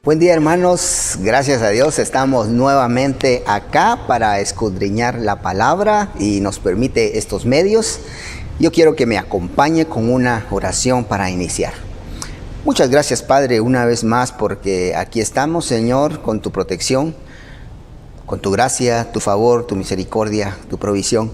Buen día, hermanos, gracias a Dios estamos nuevamente acá para escudriñar la palabra y nos permite estos medios. Yo quiero que me acompañe con una oración para iniciar. Muchas gracias, Padre, una vez más, porque aquí estamos, Señor, con tu protección, con tu gracia, tu favor, tu misericordia, tu provisión.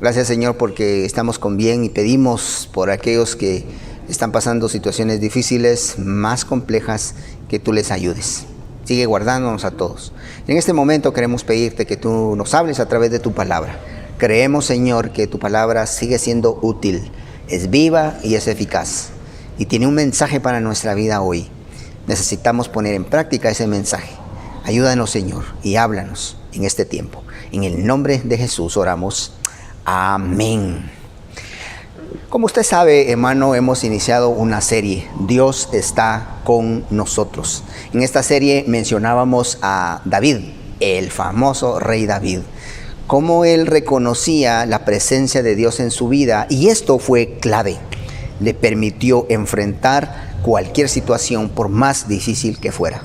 Gracias, Señor, porque estamos con bien y pedimos por aquellos que están pasando situaciones difíciles, más complejas, que tú les ayudes. Sigue guardándonos a todos. En este momento queremos pedirte que tú nos hables a través de tu palabra. Creemos, Señor, que tu palabra sigue siendo útil, es viva y es eficaz. Y tiene un mensaje para nuestra vida hoy. Necesitamos poner en práctica ese mensaje. Ayúdanos, Señor, y háblanos en este tiempo. En el nombre de Jesús oramos. Amén. Como usted sabe, hermano, hemos iniciado una serie, Dios está con nosotros. En esta serie mencionábamos a David, el famoso rey David, cómo él reconocía la presencia de Dios en su vida, y esto fue clave. Le permitió enfrentar cualquier situación, por más difícil que fuera.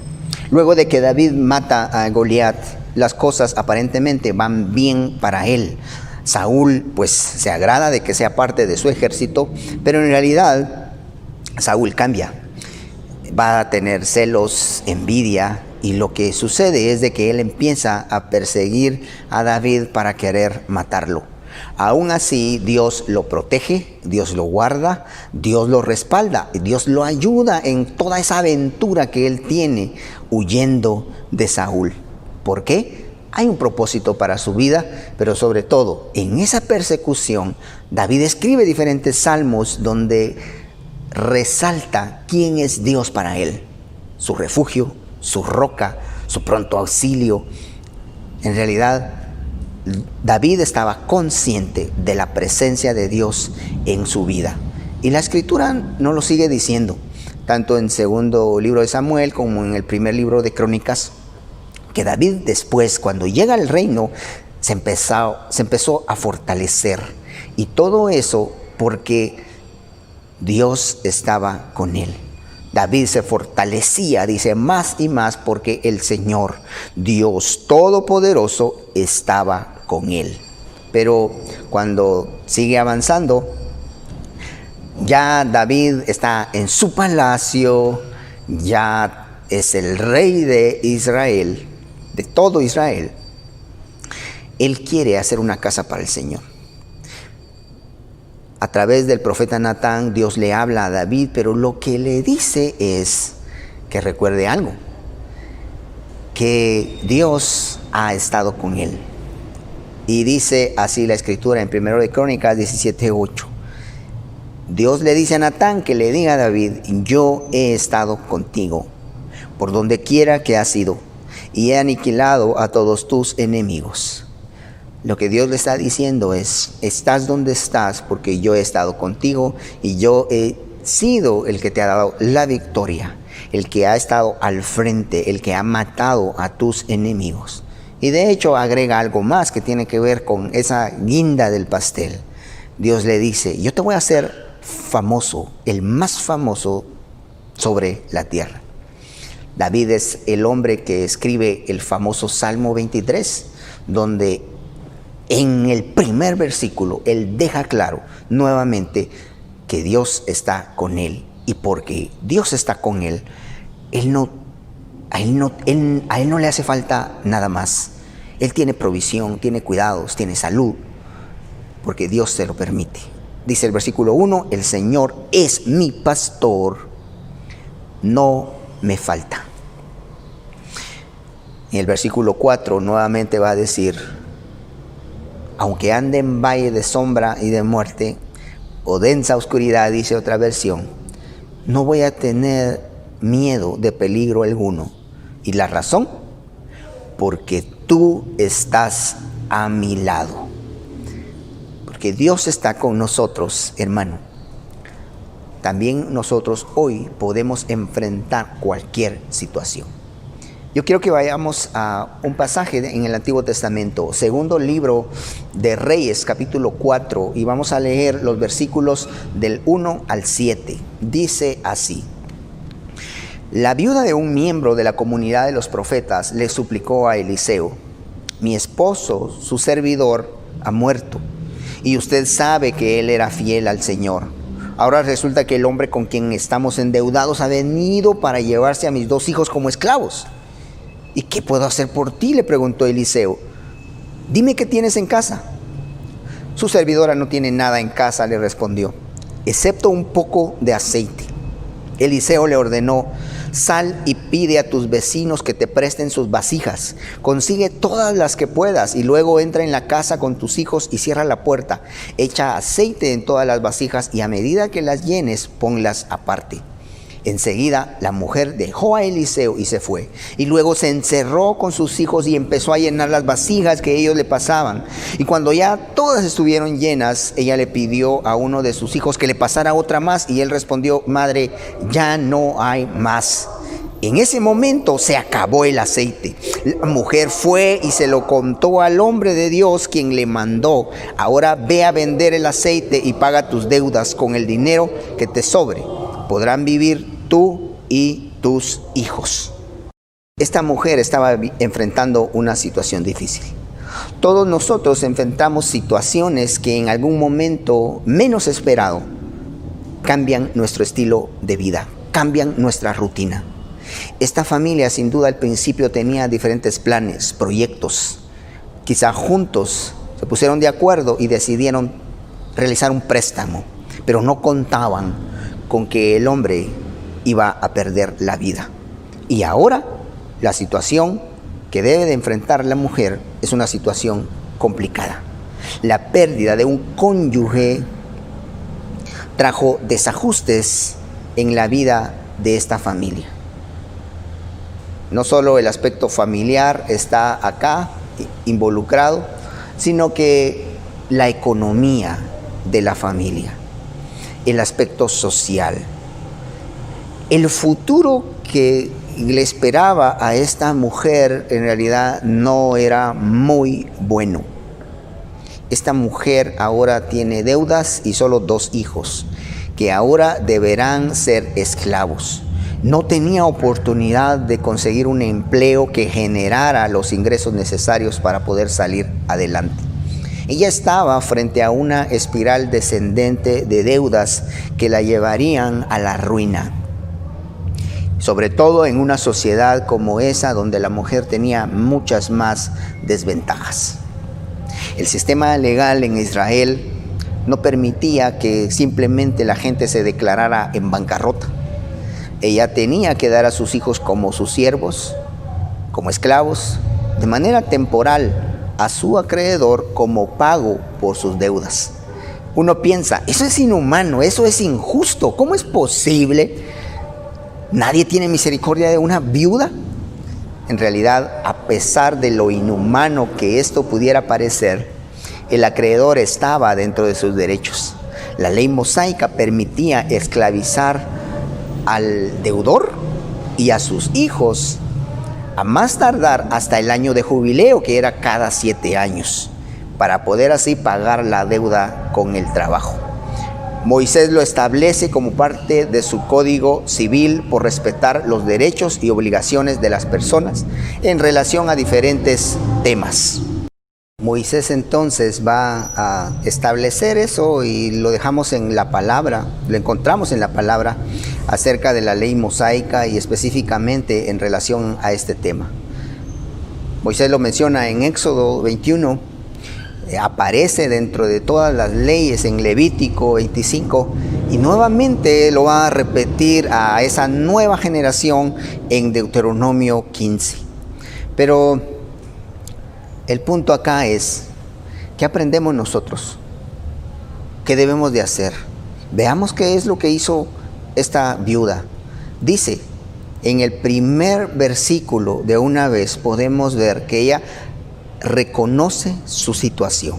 Luego de que David mata a Goliat, las cosas aparentemente van bien para él. Saúl pues se agrada de que sea parte de su ejército, pero en realidad Saúl cambia. Va a tener celos, envidia, y lo que sucede es de que él empieza a perseguir a David para querer matarlo. Aún así, Dios lo protege, Dios lo guarda, Dios lo respalda, Dios lo ayuda en toda esa aventura que él tiene huyendo de Saúl. ¿Por qué? Hay un propósito para su vida, pero sobre todo en esa persecución, David escribe diferentes salmos donde resalta quién es Dios para él, su refugio, su roca, su pronto auxilio. En realidad, David estaba consciente de la presencia de Dios en su vida. Y la Escritura nos lo sigue diciendo, tanto en segundo libro de Samuel como en el primer libro de Crónicas, que David después, cuando llega al reino, se empezó a fortalecer. Y todo eso porque Dios estaba con él. David se fortalecía, dice, más y más porque el Señor, Dios Todopoderoso, estaba con él. Pero cuando sigue avanzando, ya David está en su palacio, ya es el rey de Israel, de todo Israel. Él quiere hacer una casa para el Señor. A través del profeta Natán, Dios le habla a David, pero lo que le dice es que recuerde algo, que Dios ha estado con él. Y dice así la Escritura en 1 de Crónicas 17:8. Dios le dice a Natán que le diga a David: yo he estado contigo por donde quiera que has ido, y he aniquilado a todos tus enemigos. Lo que Dios le está diciendo es: estás donde estás porque yo he estado contigo y yo he sido el que te ha dado la victoria, el que ha estado al frente, el que ha matado a tus enemigos. Y de hecho agrega algo más que tiene que ver con esa guinda del pastel. Dios le dice: yo te voy a hacer famoso, el más famoso sobre la tierra. David es el hombre que escribe el famoso Salmo 23, donde en el primer versículo él deja claro nuevamente que Dios está con él. Y porque Dios está con él, a él no le hace falta nada más. Él tiene provisión, tiene cuidados, tiene salud, porque Dios se lo permite. Dice el versículo 1, el Señor es mi pastor, no me falta. En el versículo 4 nuevamente va a decir: aunque ande en valle de sombra y de muerte, o densa oscuridad, dice otra versión, no voy a tener miedo de peligro alguno. ¿Y la razón? Porque tú estás a mi lado. Porque Dios está con nosotros, hermano. También nosotros hoy podemos enfrentar cualquier situación. Yo quiero que vayamos a un pasaje en el Antiguo Testamento, segundo libro de Reyes, capítulo 4, y vamos a leer los versículos del 1 al 7. Dice así: La viuda de un miembro de la comunidad de los profetas le suplicó a Eliseo: mi esposo, su servidor, ha muerto, y usted sabe que él era fiel al Señor. Ahora resulta que el hombre con quien estamos endeudados ha venido para llevarse a mis 2 hijos como esclavos. ¿Y qué puedo hacer por ti?, le preguntó Eliseo. Dime qué tienes en casa. Su servidora no tiene nada en casa, le respondió, excepto un poco de aceite. Eliseo le ordenó: sal y pide a tus vecinos que te presten sus vasijas. Consigue todas las que puedas y luego entra en la casa con tus hijos y cierra la puerta. Echa aceite en todas las vasijas y a medida que las llenes, ponlas aparte. Enseguida la mujer dejó a Eliseo y se fue. Y luego se encerró con sus hijos y empezó a llenar las vasijas que ellos le pasaban. Y cuando ya todas estuvieron llenas, ella le pidió a uno de sus hijos que le pasara otra más. Y él respondió: madre, ya no hay más. En ese momento se acabó el aceite. La mujer fue y se lo contó al hombre de Dios, quien le mandó: ahora ve a vender el aceite y paga tus deudas con el dinero que te sobre. Podrán vivir tú y tus hijos. Esta mujer estaba enfrentando una situación difícil. Todos nosotros enfrentamos situaciones que en algún momento menos esperado cambian nuestro estilo de vida, cambian nuestra rutina. Esta familia sin duda al principio tenía diferentes planes, proyectos. Quizá juntos se pusieron de acuerdo y decidieron realizar un préstamo, pero no contaban con que el hombre iba a perder la vida. Y ahora la situación que debe de enfrentar la mujer es una situación complicada. La pérdida de un cónyuge trajo desajustes en la vida de esta familia. No solo el aspecto familiar está acá involucrado, sino que la economía de la familia, el aspecto social. El futuro que le esperaba a esta mujer en realidad no era muy bueno. Esta mujer ahora tiene deudas y solo 2 hijos, que ahora deberán ser esclavos. No tenía oportunidad de conseguir un empleo que generara los ingresos necesarios para poder salir adelante. Ella estaba frente a una espiral descendente de deudas que la llevarían a la ruina. Sobre todo en una sociedad como esa, donde la mujer tenía muchas más desventajas. El sistema legal en Israel no permitía que simplemente la gente se declarara en bancarrota. Ella tenía que dar a sus hijos como sus siervos, como esclavos, de manera temporal, a su acreedor como pago por sus deudas. Uno piensa, eso es inhumano, eso es injusto. ¿Cómo es posible? ¿Nadie tiene misericordia de una viuda? En realidad, a pesar de lo inhumano que esto pudiera parecer, el acreedor estaba dentro de sus derechos. La ley mosaica permitía esclavizar al deudor y a sus hijos a más tardar hasta el año de jubileo, que era cada 7 años, para poder así pagar la deuda con el trabajo. Moisés lo establece como parte de su código civil por respetar los derechos y obligaciones de las personas en relación a diferentes temas. Moisés entonces va a establecer eso y lo dejamos en la palabra, lo encontramos en la palabra acerca de la ley mosaica y específicamente en relación a este tema. Moisés lo menciona en Éxodo 21, aparece dentro de todas las leyes en Levítico 25 y nuevamente lo va a repetir a esa nueva generación en Deuteronomio 15. Pero el punto acá es, ¿qué aprendemos nosotros? ¿Qué debemos de hacer? Veamos qué es lo que hizo esta viuda. Dice, en el primer versículo de una vez podemos ver que ella reconoce su situación.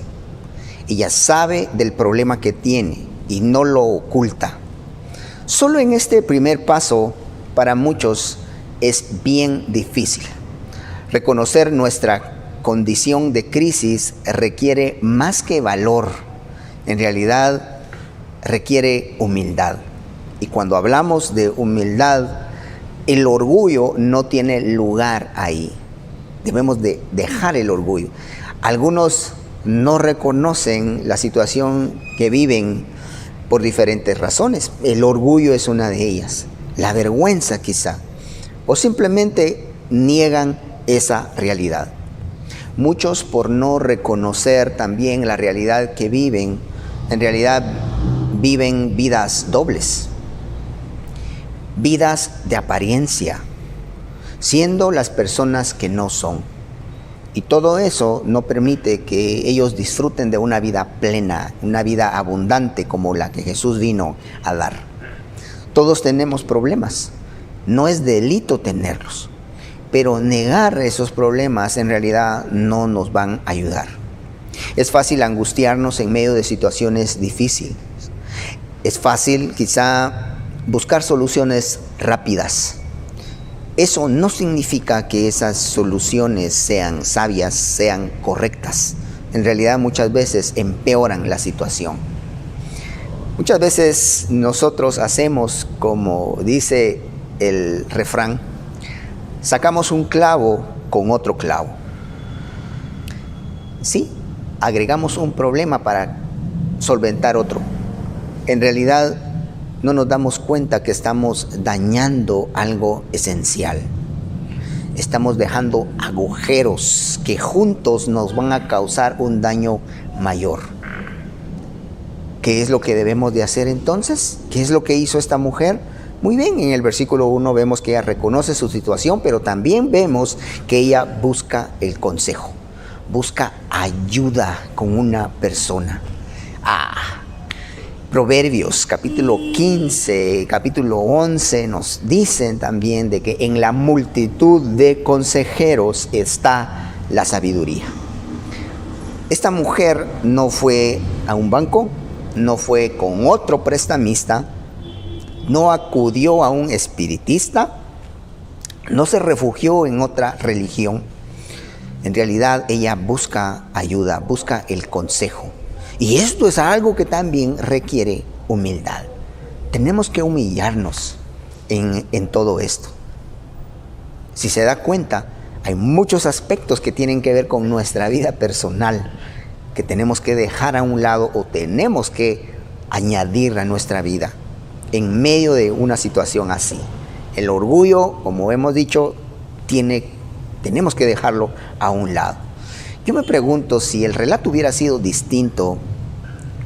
Ella sabe del problema que tiene y no lo oculta. Solo en este primer paso, para muchos, es bien difícil. Reconocer nuestra condición de crisis requiere más que valor, en realidad requiere humildad. Y cuando hablamos de humildad, El orgullo no tiene lugar ahí. Debemos de dejar el orgullo. Algunos no reconocen la situación que viven por diferentes razones. El orgullo es una de ellas. La vergüenza quizá. O simplemente niegan esa realidad. Muchos, por no reconocer también la realidad que viven, en realidad viven vidas dobles, vidas de apariencia, siendo las personas que no son. Y todo eso no permite que ellos disfruten de una vida plena, una vida abundante como la que Jesús vino a dar. Todos tenemos problemas, no es delito tenerlos, pero negar esos problemas en realidad no nos van a ayudar. Es fácil angustiarnos en medio de situaciones difíciles. Es fácil quizá buscar soluciones rápidas. Eso no significa que esas soluciones sean sabias, sean correctas. En realidad muchas veces empeoran la situación. Muchas veces nosotros hacemos como dice el refrán, sacamos un clavo con otro clavo. Sí, agregamos un problema para solventar otro. En realidad no nos damos cuenta que estamos dañando algo esencial. Estamos dejando agujeros que juntos nos van a causar un daño mayor. ¿Qué es lo que debemos de hacer entonces? ¿Qué es lo que hizo esta mujer? Muy bien, en el versículo 1 vemos que ella reconoce su situación, pero también vemos que ella busca el consejo, busca ayuda con una persona. Proverbios capítulo 15, capítulo 11 nos dicen también de que en la multitud de consejeros está la sabiduría. Esta mujer no fue a un banco, no fue con otro prestamista, no acudió a un espiritista, no se refugió en otra religión. En realidad ella busca ayuda, busca el consejo. Y esto es algo que también requiere humildad. Tenemos que humillarnos en todo esto. Si se da cuenta, hay muchos aspectos que tienen que ver con nuestra vida personal que tenemos que dejar a un lado o tenemos que añadir a nuestra vida en medio de una situación así. El orgullo, como hemos dicho, tenemos que dejarlo a un lado. Yo me pregunto si el relato hubiera sido distinto,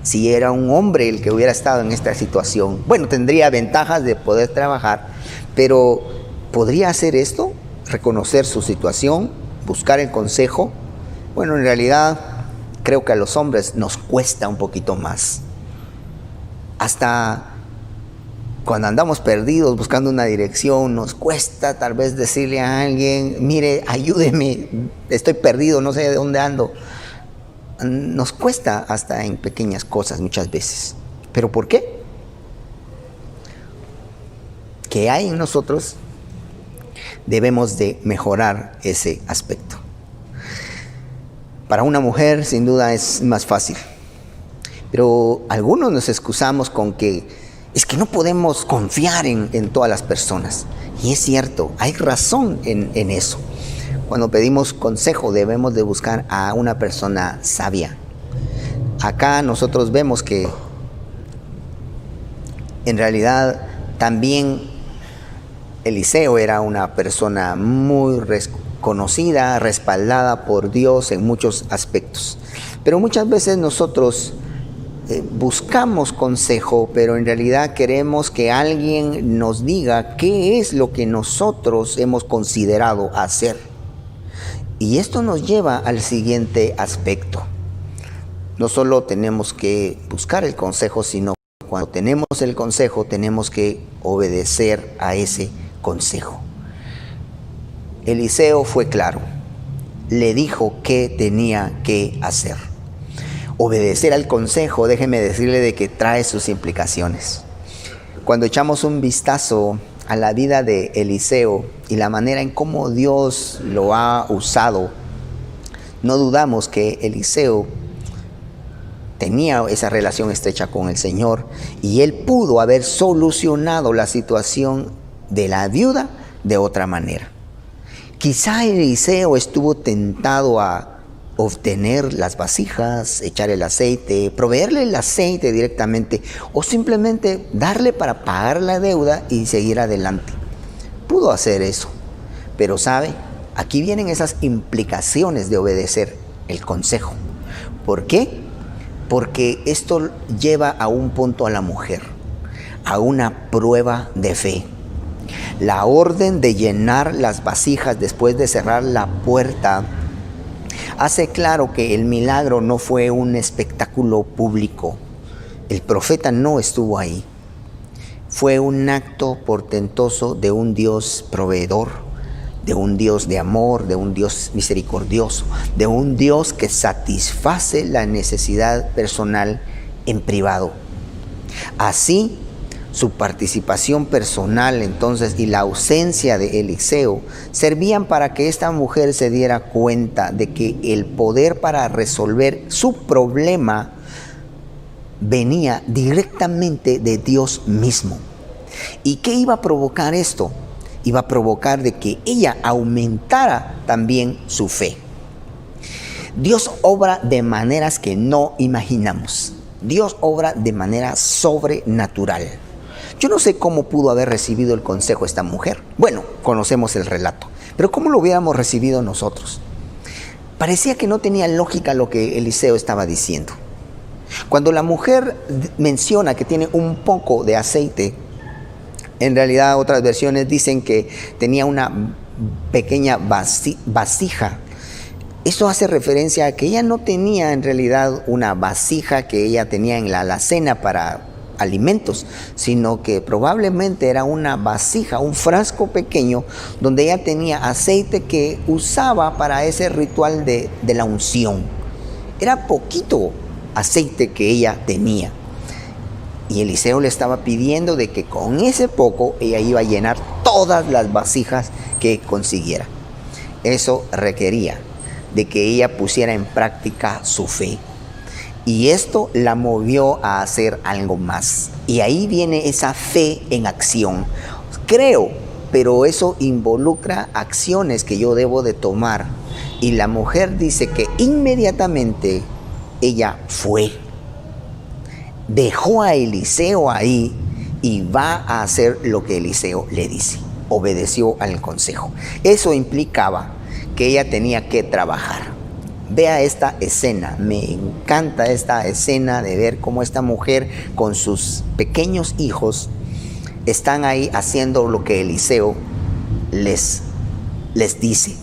si era un hombre el que hubiera estado en esta situación. Bueno, tendría ventajas de poder trabajar, pero ¿podría hacer esto? Reconocer su situación, buscar el consejo. Bueno, en realidad creo que a los hombres nos cuesta un poquito más. Hasta cuando andamos perdidos buscando una dirección, nos cuesta tal vez decirle a alguien, mire, ayúdeme, estoy perdido, no sé de dónde ando. Nos cuesta hasta en pequeñas cosas muchas veces. ¿Pero por qué? ¿Qué hay en nosotros? Debemos de mejorar ese aspecto. Para una mujer sin duda es más fácil, pero algunos nos excusamos con que es que no podemos confiar en todas las personas. Y es cierto, hay razón en eso. Cuando pedimos consejo debemos de buscar a una persona sabia. Acá nosotros vemos que en realidad también Eliseo era una persona muy conocida, respaldada por Dios en muchos aspectos. Pero muchas veces nosotros buscamos consejo, pero en realidad queremos que alguien nos diga qué es lo que nosotros hemos considerado hacer. Y esto nos lleva al siguiente aspecto. No solo tenemos que buscar el consejo, sino cuando tenemos el consejo tenemos que obedecer a ese consejo. Eliseo fue claro, le dijo qué tenía que hacer. Obedecer al consejo, déjeme decirle de que trae sus implicaciones. Cuando echamos un vistazo a la vida de Eliseo y la manera en cómo Dios lo ha usado, no dudamos que Eliseo tenía esa relación estrecha con el Señor y él pudo haber solucionado la situación de la viuda de otra manera. Quizá Eliseo estuvo tentado a obtener las vasijas, echar el aceite, proveerle el aceite directamente o simplemente darle para pagar la deuda y seguir adelante. Pudo hacer eso, pero ¿sabe? Aquí vienen esas implicaciones de obedecer el consejo. ¿Por qué? Porque esto lleva a un punto a la mujer, a una prueba de fe. La orden de llenar las vasijas después de cerrar la puerta hace claro que el milagro no fue un espectáculo público. El profeta no estuvo ahí. Fue un acto portentoso de un Dios proveedor, de un Dios de amor, de un Dios misericordioso, de un Dios que satisface la necesidad personal en privado. Así, su participación personal entonces y la ausencia de Eliseo servían para que esta mujer se diera cuenta de que el poder para resolver su problema venía directamente de Dios mismo. ¿Y qué iba a provocar esto? Iba a provocar de que ella aumentara también su fe. Dios obra de maneras que no imaginamos. Dios obra de manera sobrenatural. Yo no sé cómo pudo haber recibido el consejo esta mujer. Bueno, conocemos el relato, pero ¿cómo lo hubiéramos recibido nosotros? Parecía que no tenía lógica lo que Eliseo estaba diciendo. Cuando la mujer menciona que tiene un poco de aceite, en realidad otras versiones dicen que tenía una pequeña vasija. Eso hace referencia a que ella no tenía en realidad una vasija que ella tenía en la alacena para alimentos, sino que probablemente era una vasija, un frasco pequeño donde ella tenía aceite que usaba para ese ritual de la unción. Era poquito aceite que ella tenía. Y Eliseo le estaba pidiendo de que con ese poco ella iba a llenar todas las vasijas que consiguiera. Eso requería de que ella pusiera en práctica su fe. Y esto la movió a hacer algo más. Y ahí viene esa fe en acción. Creo, pero eso involucra acciones que yo debo de tomar. Y la mujer dice que inmediatamente ella fue. Dejó a Eliseo ahí y va a hacer lo que Eliseo le dice. Obedeció al consejo. Eso implicaba que ella tenía que trabajar. Vea esta escena, me encanta esta escena de ver cómo esta mujer con sus pequeños hijos están ahí haciendo lo que Eliseo les dice.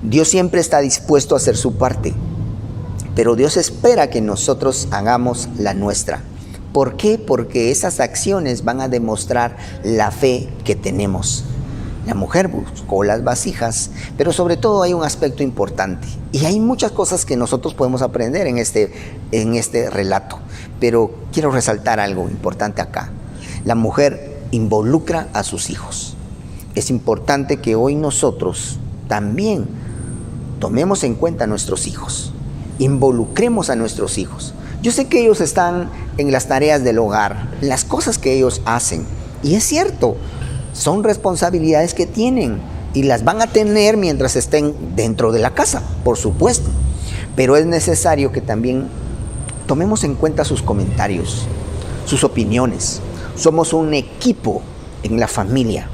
Dios siempre está dispuesto a hacer su parte, pero Dios espera que nosotros hagamos la nuestra. ¿Por qué? Porque esas acciones van a demostrar la fe que tenemos. La mujer buscó las vasijas, pero sobre todo hay un aspecto importante. Y hay muchas cosas que nosotros podemos aprender en este relato. Pero quiero resaltar algo importante acá. La mujer involucra a sus hijos. Es importante que hoy nosotros también tomemos en cuenta a nuestros hijos. Involucremos a nuestros hijos. Yo sé que ellos están en las tareas del hogar, en las cosas que ellos hacen. Y es cierto, son responsabilidades que tienen y las van a tener mientras estén dentro de la casa, por supuesto. Pero es necesario que también tomemos en cuenta sus comentarios, sus opiniones. Somos un equipo en la familia.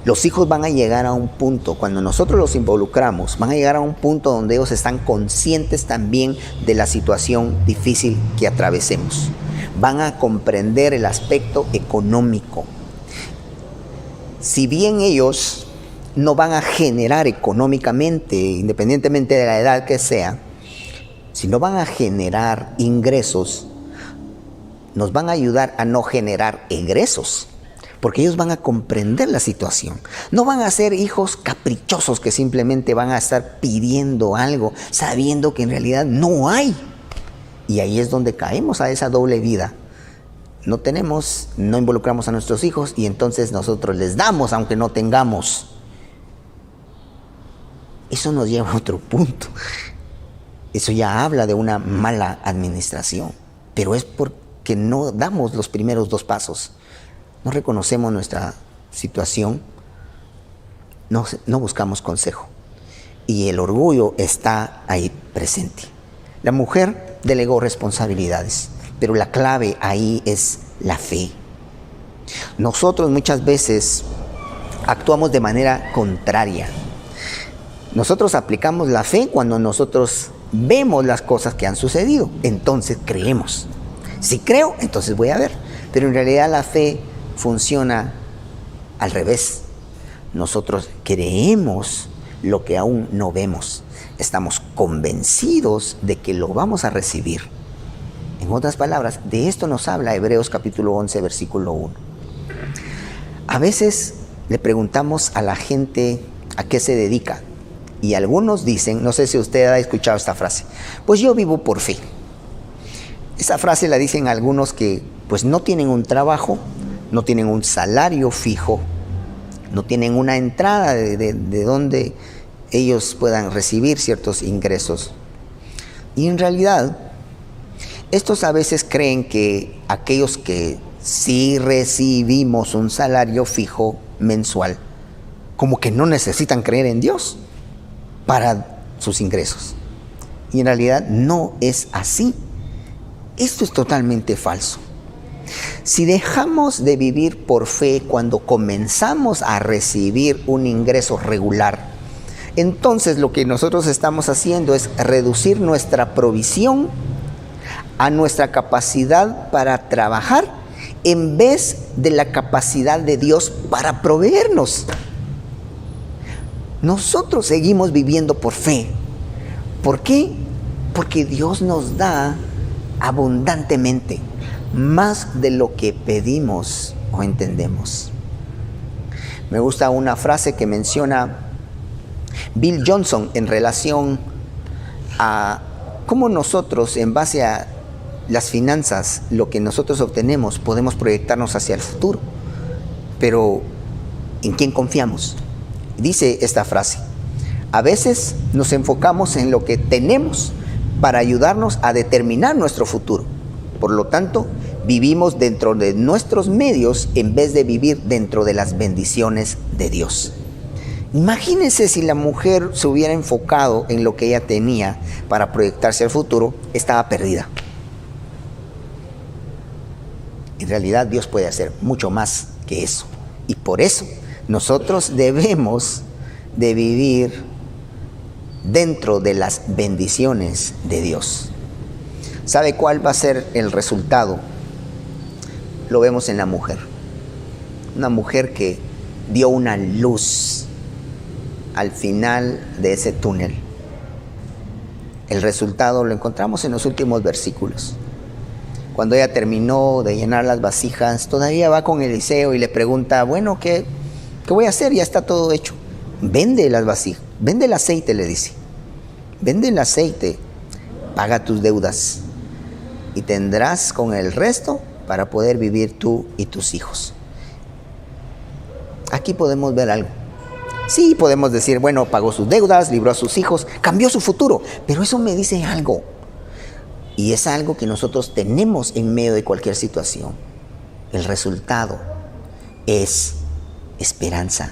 Los hijos van a llegar a un punto, cuando nosotros los involucramos, van a llegar a un punto donde ellos están conscientes también de la situación difícil que atravesemos. Van a comprender el aspecto económico. Si bien ellos no van a generar económicamente, independientemente de la edad que sea, si no van a generar ingresos, nos van a ayudar a no generar egresos, porque ellos van a comprender la situación. No van a ser hijos caprichosos que simplemente van a estar pidiendo algo, sabiendo que en realidad no hay. Y ahí es donde caemos a esa doble vida. No tenemos, no involucramos a nuestros hijos y entonces nosotros les damos aunque no tengamos. Eso nos lleva a otro punto. Eso ya habla de una mala administración, pero es porque no damos los primeros dos pasos. No reconocemos nuestra situación, no buscamos consejo. Y el orgullo está ahí presente. La mujer delegó responsabilidades, pero la clave ahí es la fe. Nosotros muchas veces actuamos de manera contraria. Nosotros aplicamos la fe cuando nosotros vemos las cosas que han sucedido, entonces creemos. Si creo, entonces voy a ver. Pero en realidad la fe funciona al revés. Nosotros creemos lo que aún no vemos. Estamos convencidos de que lo vamos a recibir. En otras palabras, de esto nos habla Hebreos capítulo 11, versículo 1. A veces le preguntamos a la gente a qué se dedica. Y algunos dicen, no sé si usted ha escuchado esta frase, pues yo vivo por fe. Esa frase la dicen algunos que pues no tienen un trabajo, no tienen un salario fijo, no tienen una entrada de donde ellos puedan recibir ciertos ingresos. Y en realidad, estos a veces creen que aquellos que sí recibimos un salario fijo mensual, como que no necesitan creer en Dios para sus ingresos. Y en realidad no es así. Esto es totalmente falso. Si dejamos de vivir por fe cuando comenzamos a recibir un ingreso regular, entonces lo que nosotros estamos haciendo es reducir nuestra provisión a nuestra capacidad para trabajar en vez de la capacidad de Dios para proveernos. Nosotros seguimos viviendo por fe. ¿Por qué? Porque Dios nos da abundantemente, más de lo que pedimos o entendemos. Me gusta una frase que menciona Bill Johnson en relación a cómo nosotros, en base a las finanzas, lo que nosotros obtenemos, podemos proyectarnos hacia el futuro. Pero, ¿en quién confiamos? Dice esta frase: a veces nos enfocamos en lo que tenemos para ayudarnos a determinar nuestro futuro. Por lo tanto, vivimos dentro de nuestros medios en vez de vivir dentro de las bendiciones de Dios. Imagínense si la mujer se hubiera enfocado en lo que ella tenía para proyectarse al futuro, estaba perdida. En realidad Dios puede hacer mucho más que eso. Y por eso nosotros debemos de vivir dentro de las bendiciones de Dios. ¿Sabe cuál va a ser el resultado? Lo vemos en la mujer. Una mujer que dio una luz al final de ese túnel. El resultado lo encontramos en los últimos versículos. Cuando ella terminó de llenar las vasijas, todavía va con Eliseo y le pregunta, bueno, ¿qué voy a hacer? Ya está todo hecho. Vende las vasijas, vende el aceite, le dice. Vende el aceite, paga tus deudas y tendrás con el resto para poder vivir tú y tus hijos. Aquí podemos ver algo. Sí, podemos decir, bueno, pagó sus deudas, libró a sus hijos, cambió su futuro, pero eso me dice algo. Y es algo que nosotros tenemos en medio de cualquier situación. El resultado es esperanza.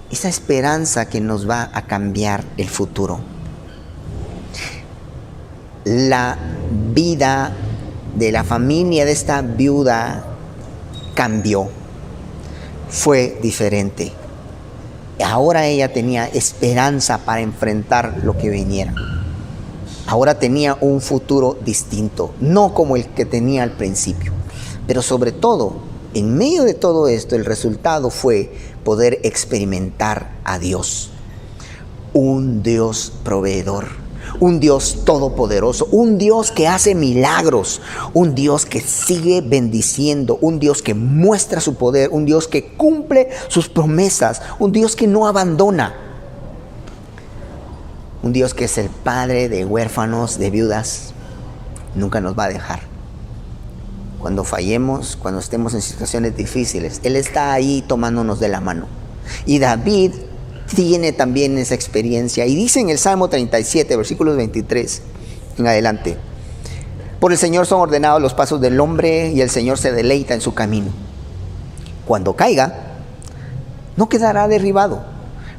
Esa esperanza que nos va a cambiar el futuro. La vida de la familia de esta viuda cambió. Fue diferente. Ahora ella tenía esperanza para enfrentar lo que viniera. Ahora tenía un futuro distinto, no como el que tenía al principio. Pero sobre todo, en medio de todo esto, el resultado fue poder experimentar a Dios. Un Dios proveedor, un Dios todopoderoso, un Dios que hace milagros, un Dios que sigue bendiciendo, un Dios que muestra su poder, un Dios que cumple sus promesas, un Dios que no abandona. Un Dios que es el padre de huérfanos, de viudas, nunca nos va a dejar. Cuando fallemos, cuando estemos en situaciones difíciles, Él está ahí tomándonos de la mano. Y David tiene también esa experiencia. Y dice en el Salmo 37, versículos 23 en adelante: por el Señor son ordenados los pasos del hombre, y el Señor se deleita en su camino. cuando caiga, no quedará derribado,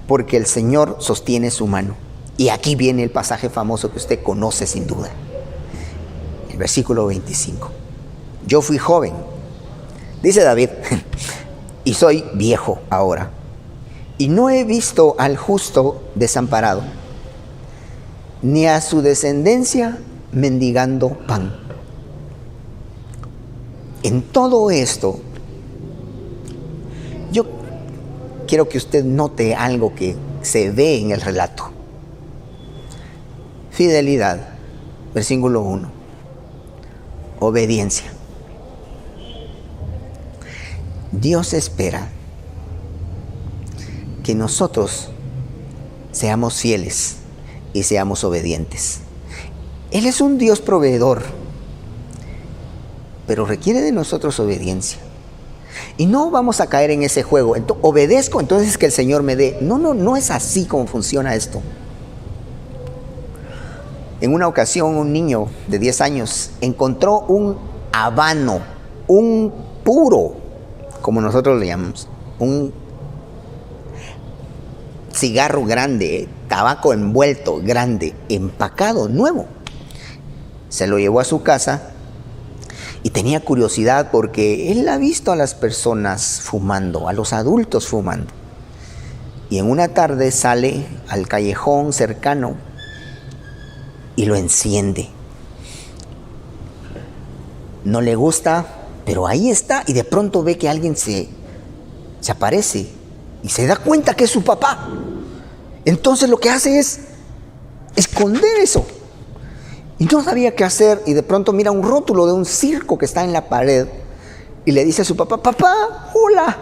porque el Señor sostiene su mano. Y aquí viene el pasaje famoso que usted conoce sin duda. El versículo 25. Yo fui joven, dice David, y soy viejo ahora, y no he visto al justo desamparado, ni a su descendencia mendigando pan. En todo esto, yo quiero que usted note algo que se ve en el relato. Fidelidad, versículo 1. Obediencia. Dios espera que nosotros seamos fieles y seamos obedientes. Él es un Dios proveedor, pero requiere de nosotros obediencia. Y no vamos a caer en ese juego. Obedezco, entonces que el Señor me dé. No es así como funciona esto. En una ocasión, un niño de 10 años encontró un habano, un puro, como nosotros le llamamos, un cigarro grande, tabaco envuelto, grande, empacado, nuevo. Se lo llevó a su casa y tenía curiosidad porque él ha visto a las personas fumando, a los adultos fumando. Y en una tarde sale al callejón cercano y lo enciende. No le gusta, pero ahí está, y de pronto ve que alguien se aparece y se da cuenta que es su papá. Entonces lo que hace es esconder eso. Y no sabía qué hacer, y de pronto mira un rótulo de un circo que está en la pared y le dice a su papá: papá, hola,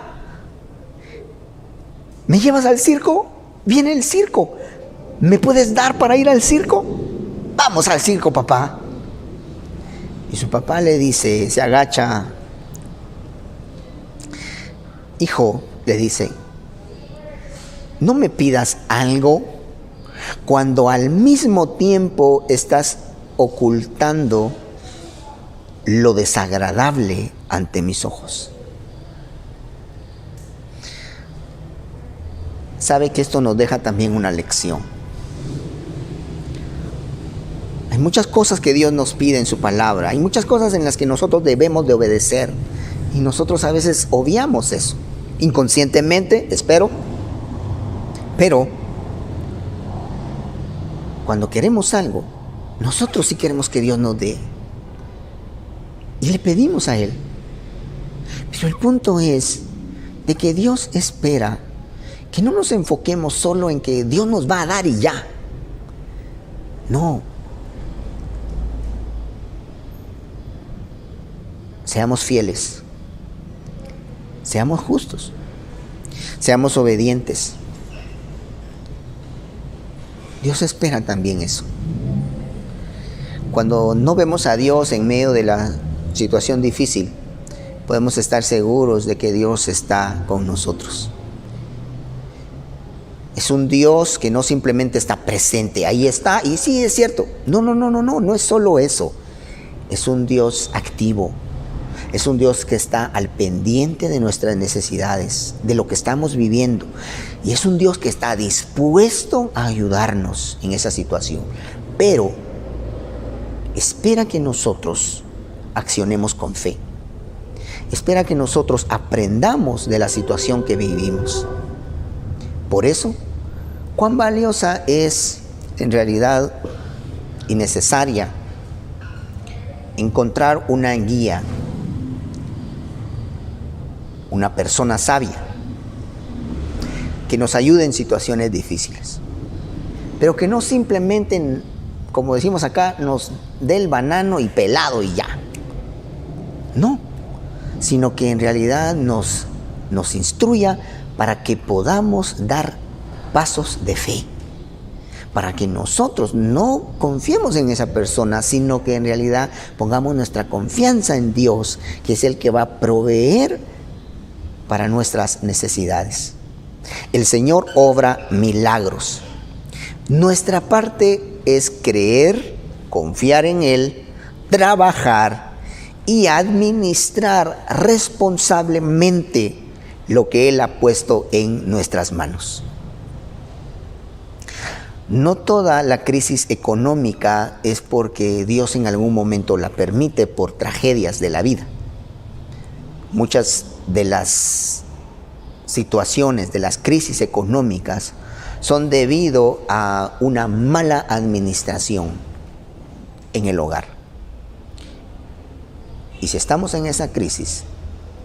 ¿me llevas al circo? Viene el circo, ¿me puedes dar para ir al circo? Vamos al circo, papá. Y su papá le dice, se agacha: hijo, le dice, no me pidas algo cuando al mismo tiempo estás ocultando lo desagradable ante mis ojos. Sabe que esto nos deja también una lección. Hay muchas cosas que Dios nos pide en su palabra, hay muchas cosas en las que nosotros debemos de obedecer, y nosotros a veces obviamos eso, inconscientemente, espero, pero cuando queremos algo, nosotros sí queremos que Dios nos dé, y le pedimos a Él. Pero el punto es de que Dios espera que no nos enfoquemos solo en que Dios nos va a dar y ya. No. Seamos fieles, seamos justos, seamos obedientes. Dios espera también eso. Cuando no vemos a Dios en medio de la situación difícil, podemos estar seguros de que Dios está con nosotros. Es un Dios que no simplemente está presente, ahí está, y sí, es cierto. No es solo eso. Es un Dios activo. Es un Dios que está al pendiente de nuestras necesidades, de lo que estamos viviendo. Y es un Dios que está dispuesto a ayudarnos en esa situación. Pero espera que nosotros accionemos con fe. Espera que nosotros aprendamos de la situación que vivimos. Por eso, cuán valiosa es en realidad y necesaria encontrar una guía, una persona sabia que nos ayude en situaciones difíciles, pero que no simplemente, como decimos acá, nos dé el banano y pelado y ya. No, sino que en realidad nos instruya para que podamos dar pasos de fe, para que nosotros no confiemos en esa persona, sino que en realidad pongamos nuestra confianza en Dios, que es el que va a proveer para nuestras necesidades. El Señor obra milagros. Nuestra parte es creer, confiar en Él, trabajar y administrar responsablemente lo que Él ha puesto en nuestras manos. No toda la crisis económica es porque Dios en algún momento la permite por tragedias de la vida. Muchas de las situaciones, de las crisis económicas, son debido a una mala administración en el hogar. Y si estamos en esa crisis,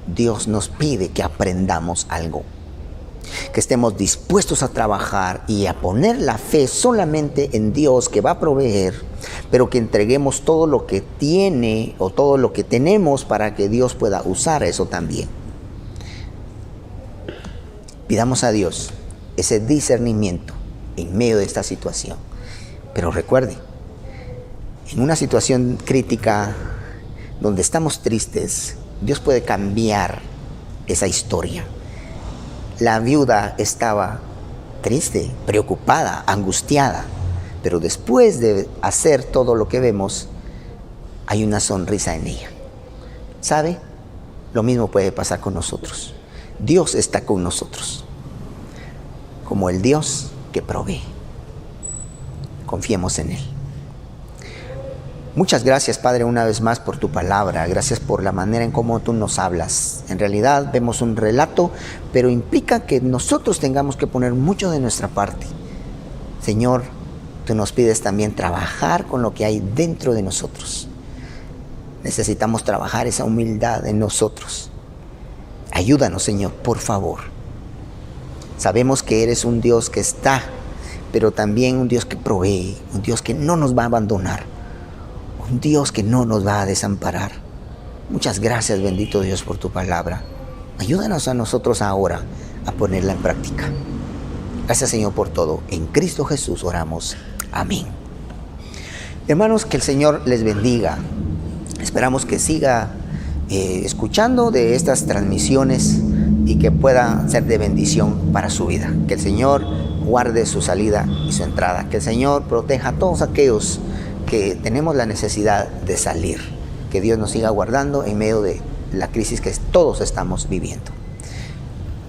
Dios nos pide que aprendamos algo, que estemos dispuestos a trabajar y a poner la fe solamente en Dios que va a proveer, pero que entreguemos todo lo que tiene o todo lo que tenemos para que Dios pueda usar eso también. Pidamos a Dios ese discernimiento en medio de esta situación. Pero recuerde, en una situación crítica donde estamos tristes, Dios puede cambiar esa historia. La viuda estaba triste, preocupada, angustiada, pero después de hacer todo lo que vemos, hay una sonrisa en ella. ¿Sabe? Lo mismo puede pasar con nosotros. Dios está con nosotros, como el Dios que provee. Confiemos en Él. Muchas gracias, Padre, una vez más por tu palabra. Gracias por la manera en cómo tú nos hablas. En realidad vemos un relato, pero implica que nosotros tengamos que poner mucho de nuestra parte. Señor, tú nos pides también trabajar con lo que hay dentro de nosotros. Necesitamos trabajar esa humildad en nosotros. Ayúdanos, Señor, por favor. Sabemos que eres un Dios que está, pero también un Dios que provee, un Dios que no nos va a abandonar, un Dios que no nos va a desamparar. Muchas gracias, bendito Dios, por tu palabra. Ayúdanos a nosotros ahora a ponerla en práctica. Gracias, Señor, por todo. En Cristo Jesús oramos. Amén. Hermanos, que el Señor les bendiga. Esperamos que siga escuchando de estas transmisiones y que pueda ser de bendición para su vida. Que el Señor guarde su salida y su entrada. Que el Señor proteja a todos aquellos que tenemos la necesidad de salir. Que Dios nos siga guardando en medio de la crisis que todos estamos viviendo.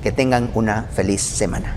Que tengan una feliz semana.